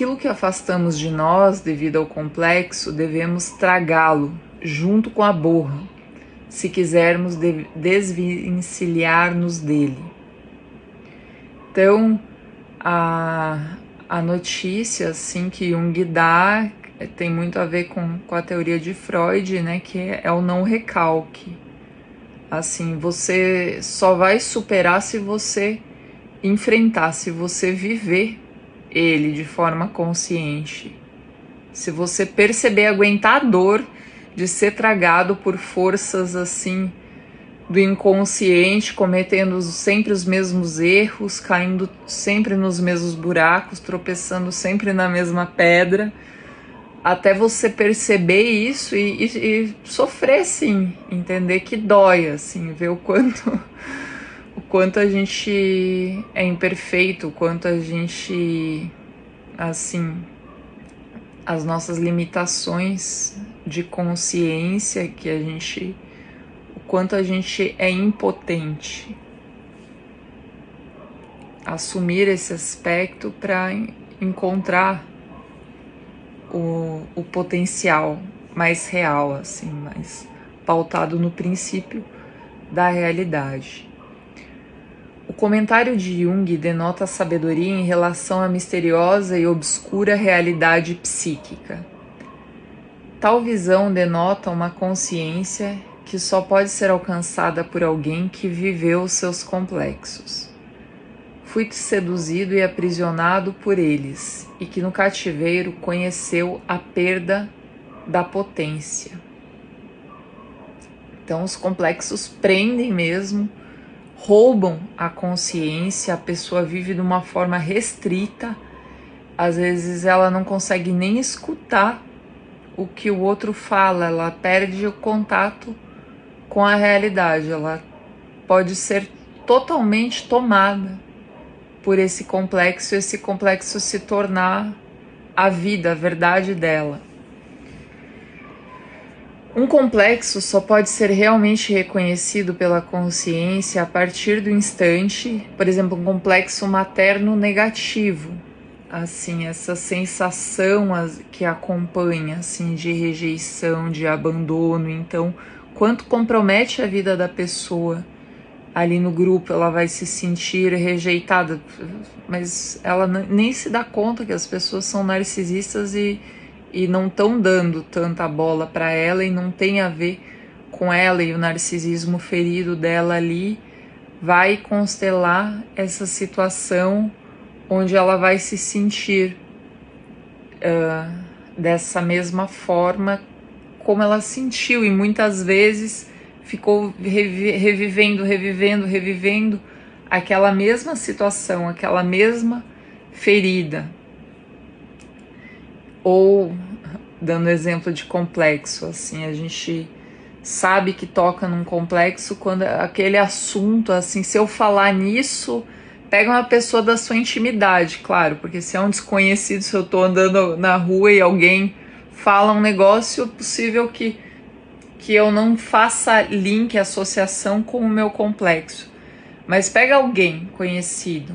Aquilo que afastamos de nós devido ao complexo, devemos tragá-lo junto com a borra, se quisermos desvencilhar-nos dele. Então, a notícia assim, que Jung dá tem muito a ver com a teoria de Freud, né, que é o não recalque. Assim, você só vai superar se você enfrentar, se você viver ele de forma consciente. Se você perceber, aguentar a dor de ser tragado por forças assim do inconsciente, cometendo sempre os mesmos erros, caindo sempre nos mesmos buracos, tropeçando sempre na mesma pedra, até você perceber isso e sofrer, sim, entender que dói, assim, ver o quanto a gente é imperfeito, o quanto a gente, assim, as nossas limitações de consciência, que a gente, o quanto a gente é impotente. Assumir esse aspecto para encontrar o potencial mais real, assim, mais pautado no princípio da realidade. O comentário de Jung denota sabedoria em relação à misteriosa e obscura realidade psíquica. Tal visão denota uma consciência que só pode ser alcançada por alguém que viveu seus complexos. Fui seduzido e aprisionado por eles, e que no cativeiro conheceu a perda da potência. Então os complexos prendem mesmo, roubam a consciência, a pessoa vive de uma forma restrita, às vezes ela não consegue nem escutar o que o outro fala, ela perde o contato com a realidade, ela pode ser totalmente tomada por esse complexo se tornar a vida, a verdade dela. Um complexo só pode ser realmente reconhecido pela consciência a partir do instante, por exemplo, um complexo materno negativo, assim, essa sensação que acompanha, assim, de rejeição, de abandono. Então, quanto compromete a vida da pessoa ali no grupo, ela vai se sentir rejeitada, mas ela nem se dá conta que as pessoas são narcisistas e não estão dando tanta bola para ela, e não tem a ver com ela, e o narcisismo ferido dela ali vai constelar essa situação onde ela vai se sentir dessa mesma forma como ela sentiu, e muitas vezes ficou revivendo aquela mesma situação, aquela mesma ferida. Ou, dando exemplo de complexo, assim, a gente sabe que toca num complexo quando aquele assunto, assim, se eu falar nisso, pega uma pessoa da sua intimidade, claro, porque se é um desconhecido, se eu tô andando na rua e alguém fala um negócio, é possível que eu não faça link, associação com o meu complexo. Mas pega alguém conhecido,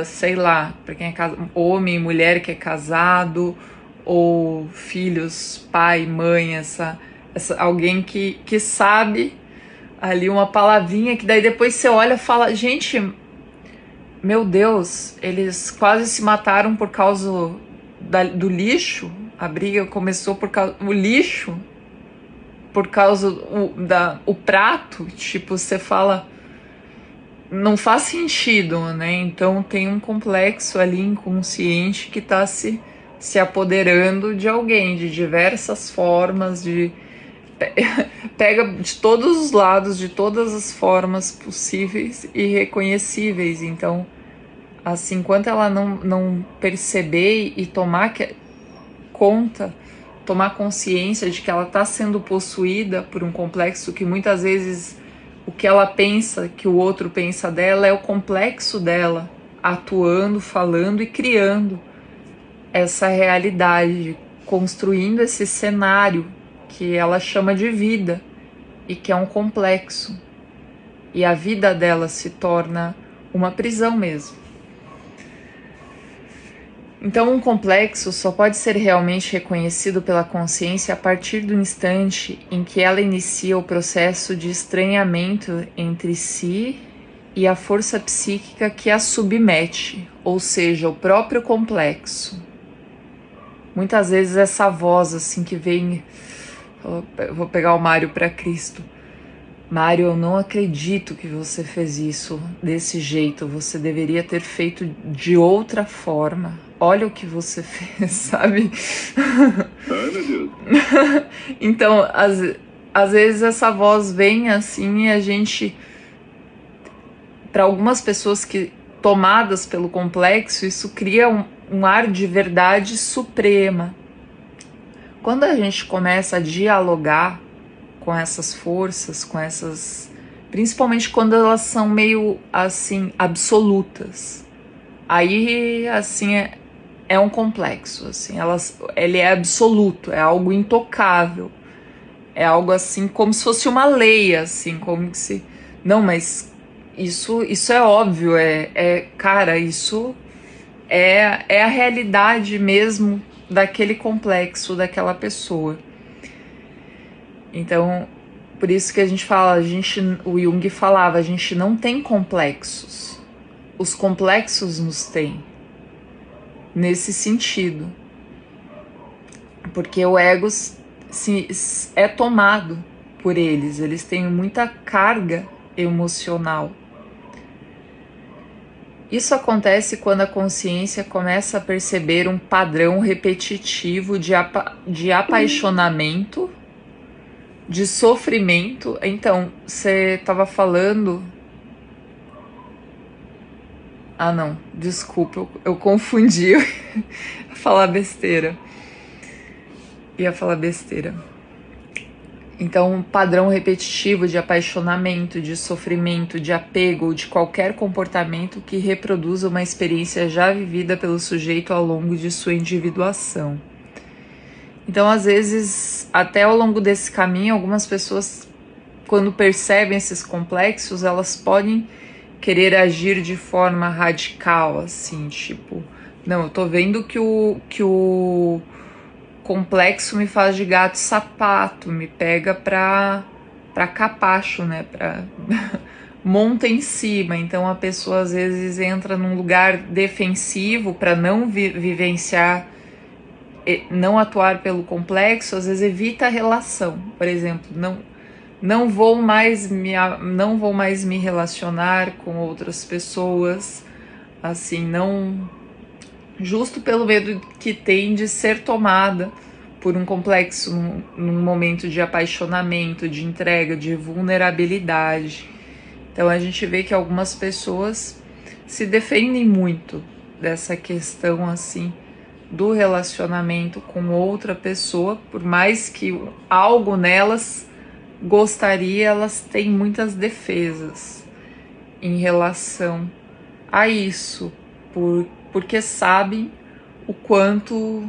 sei lá, para quem é homem, mulher que é casado, ou filhos, pai, mãe, alguém que sabe ali uma palavrinha que daí depois você olha e fala, gente, meu Deus, eles quase se mataram por causa do lixo, a briga começou por causa do lixo, por causa o prato, tipo, você fala, não faz sentido, né? Então tem um complexo ali inconsciente que está se apoderando de alguém, de diversas formas, pega de todos os lados, de todas as formas possíveis e reconhecíveis. Então, assim, enquanto ela não perceber e tomar conta, tomar consciência de que ela está sendo possuída por um complexo, que muitas vezes o que ela pensa, que o outro pensa dela, é o complexo dela atuando, falando e criando essa realidade, construindo esse cenário que ela chama de vida e que é um complexo. E a vida dela se torna uma prisão mesmo. Então, um complexo só pode ser realmente reconhecido pela consciência a partir do instante em que ela inicia o processo de estranhamento entre si e a força psíquica que a submete, ou seja, o próprio complexo. Muitas vezes essa voz assim que vem, vou pegar o Mário para Cristo. Mário, eu não acredito que você fez isso desse jeito, você deveria ter feito de outra forma. Olha o que você fez, sabe? Ai, meu Deus. Então, às vezes essa voz vem assim e a gente, para algumas pessoas que tomadas pelo complexo, isso cria um ar de verdade suprema. Quando a gente começa a dialogar com essas forças, com essas, principalmente quando elas são meio assim absolutas, aí assim é um complexo, assim, ele é absoluto, é algo intocável, é algo assim como se fosse uma lei, assim, como que se, não, mas isso é óbvio, cara, isso é a realidade mesmo daquele complexo, daquela pessoa. Então, por isso que a gente fala, o Jung falava, a gente não tem complexos. Os complexos nos têm. Nesse sentido. Porque o ego é tomado por eles. Eles têm muita carga emocional. Isso acontece quando a consciência começa a perceber um padrão repetitivo de apaixonamento, de sofrimento. Então, você estava falando... Ah, não, desculpa, eu confundi. Ia falar besteira. Então, um padrão repetitivo de apaixonamento, de sofrimento, de apego ou de qualquer comportamento que reproduza uma experiência já vivida pelo sujeito ao longo de sua individuação. Então, às vezes, até ao longo desse caminho, algumas pessoas, quando percebem esses complexos, elas podem querer agir de forma radical, assim, tipo, não, eu tô vendo que o complexo me faz de gato e sapato, me pega pra capacho, né, pra monta em cima. Então a pessoa às vezes entra num lugar defensivo para não vivenciar, não atuar pelo complexo, às vezes evita a relação. Por exemplo, não vou mais me relacionar com outras pessoas, assim, não, justo pelo medo que tem de ser tomada por um complexo num momento de apaixonamento, de entrega, de vulnerabilidade. Então a gente vê que algumas pessoas se defendem muito dessa questão assim do relacionamento com outra pessoa, por mais que algo nelas gostaria, elas têm muitas defesas em relação a isso, porque sabem o quanto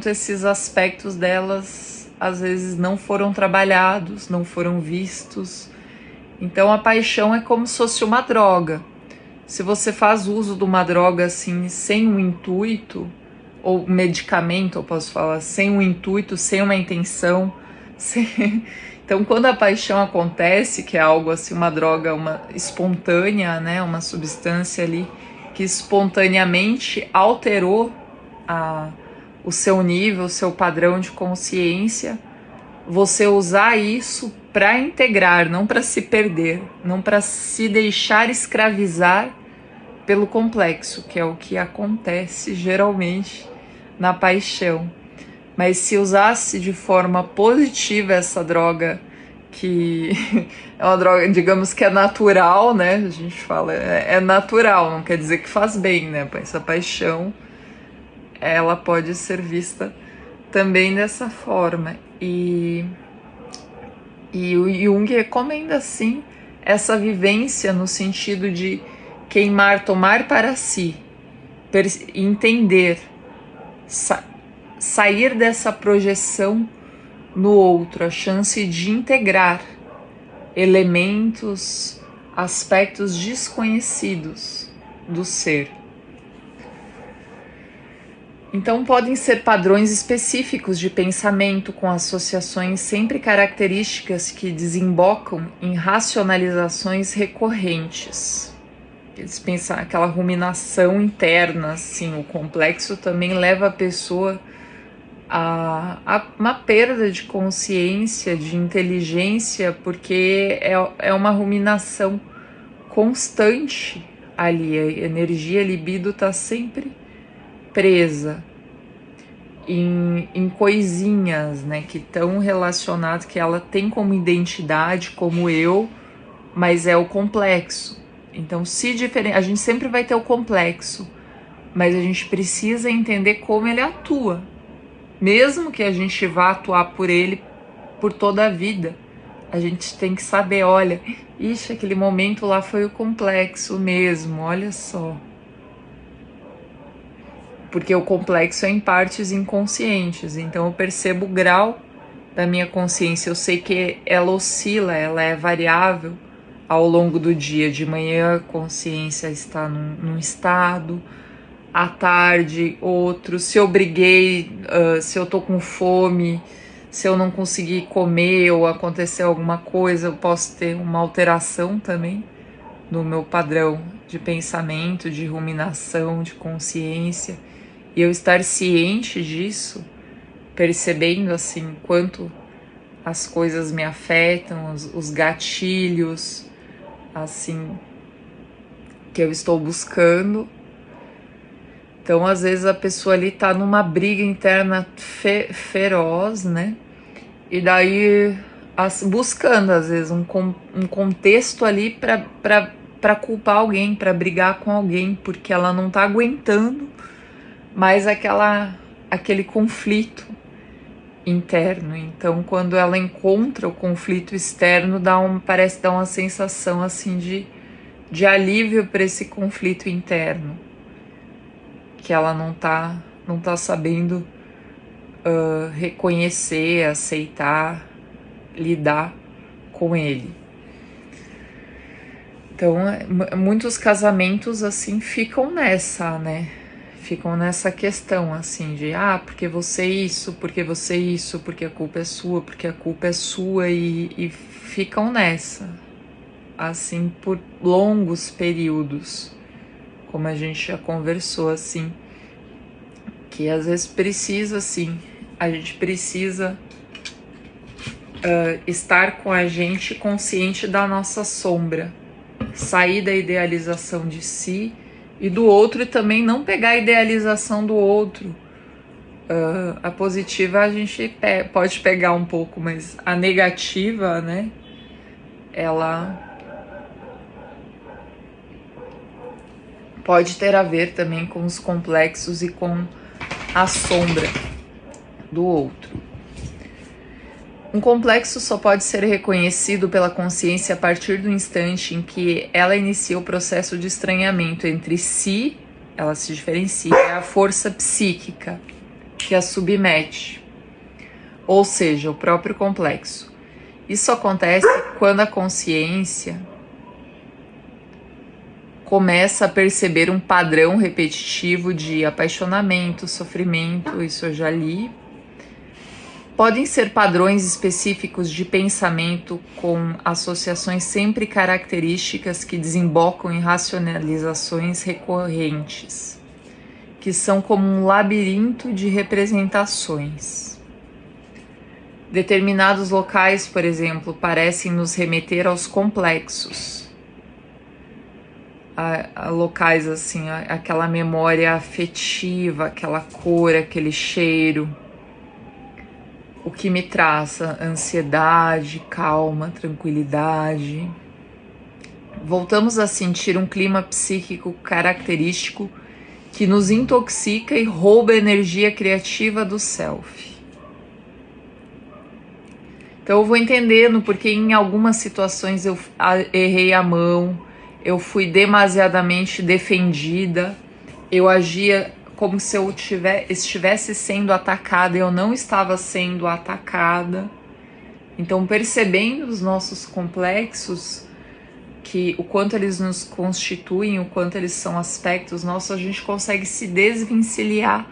esses aspectos delas às vezes não foram trabalhados, não foram vistos. Então a paixão é como se fosse uma droga. Se você faz uso de uma droga assim sem um intuito, ou medicamento, eu posso falar, sem um intuito, sem uma intenção, então quando a paixão acontece, que é algo assim, uma droga, uma espontânea, né, uma substância ali que espontaneamente alterou o seu nível, o seu padrão de consciência, você usar isso para integrar, não para se perder, não para se deixar escravizar pelo complexo, que é o que acontece geralmente na paixão. Mas se usasse de forma positiva essa droga, que é uma droga, digamos que é natural, né? A gente fala, é natural, não quer dizer que faz bem, né? Essa paixão, ela pode ser vista também dessa forma. E o Jung recomenda, sim, essa vivência no sentido de tomar para si, entender, sair dessa projeção no outro, a chance de integrar elementos, aspectos desconhecidos do ser. Então podem ser padrões específicos de pensamento com associações sempre características que desembocam em racionalizações recorrentes. Eles pensam aquela ruminação interna, assim, o complexo também leva a pessoa a uma perda de consciência, de inteligência, porque é uma ruminação constante ali, a energia, a libido está sempre presa em coisinhas, né, que estão relacionadas, que ela tem como identidade, como eu, mas é o complexo. Então, a gente sempre vai ter o complexo, mas a gente precisa entender como ele atua, mesmo que a gente vá atuar por ele por toda a vida. A gente tem que saber, olha, ixi, aquele momento lá foi o complexo mesmo, olha só. Porque o complexo é em partes inconscientes, então eu percebo o grau da minha consciência, eu sei que ela oscila, ela é variável ao longo do dia. De manhã a consciência está num estado, à tarde outro, se eu briguei, se eu tô com fome, se eu não consegui comer ou aconteceu alguma coisa, eu posso ter uma alteração também no meu padrão de pensamento, de ruminação, de consciência. E eu estar ciente disso, percebendo assim quanto as coisas me afetam, os gatilhos, assim, que eu estou buscando. Então, às vezes a pessoa ali tá numa briga interna feroz, né? E daí buscando, às vezes, um contexto ali para culpar alguém, para brigar com alguém, porque ela não tá aguentando mais aquele conflito interno. Então, quando ela encontra o conflito externo, parece dar uma sensação assim de alívio para esse conflito interno, que ela não tá sabendo reconhecer, aceitar, lidar com ele. Então, muitos casamentos assim ficam nessa, né? Ficam nessa questão assim de porque você isso, porque você isso, porque a culpa é sua, porque a culpa é sua, e ficam nessa assim por longos períodos, como a gente já conversou, assim, que às vezes precisa, assim, a gente precisa estar com a gente consciente da nossa sombra, sair da idealização de si e do outro, e também não pegar a idealização do outro. A positiva a gente pode pegar um pouco, mas a negativa, né, ela pode ter a ver também com os complexos e com a sombra do outro. Um complexo só pode ser reconhecido pela consciência a partir do instante em que ela inicia o processo de estranhamento entre si, ela se diferencia, e a força psíquica que a submete, ou seja, o próprio complexo. Isso acontece quando a consciência começa a perceber um padrão repetitivo de apaixonamento, sofrimento, isso eu já li. Podem ser padrões específicos de pensamento com associações sempre características que desembocam em racionalizações recorrentes, que são como um labirinto de representações. Determinados locais, por exemplo, parecem nos remeter aos complexos. A locais assim, aquela memória afetiva, aquela cor, aquele cheiro, o que me traz ansiedade, calma, tranquilidade. Voltamos a sentir um clima psíquico característico que nos intoxica e rouba a energia criativa do self. Então eu vou entendendo porque em algumas situações eu errei a mão, eu fui demasiadamente defendida, eu agia como se eu estivesse sendo atacada, eu não estava sendo atacada. Então, percebendo os nossos complexos, que o quanto eles nos constituem, o quanto eles são aspectos nossos, a gente consegue se desvencilhar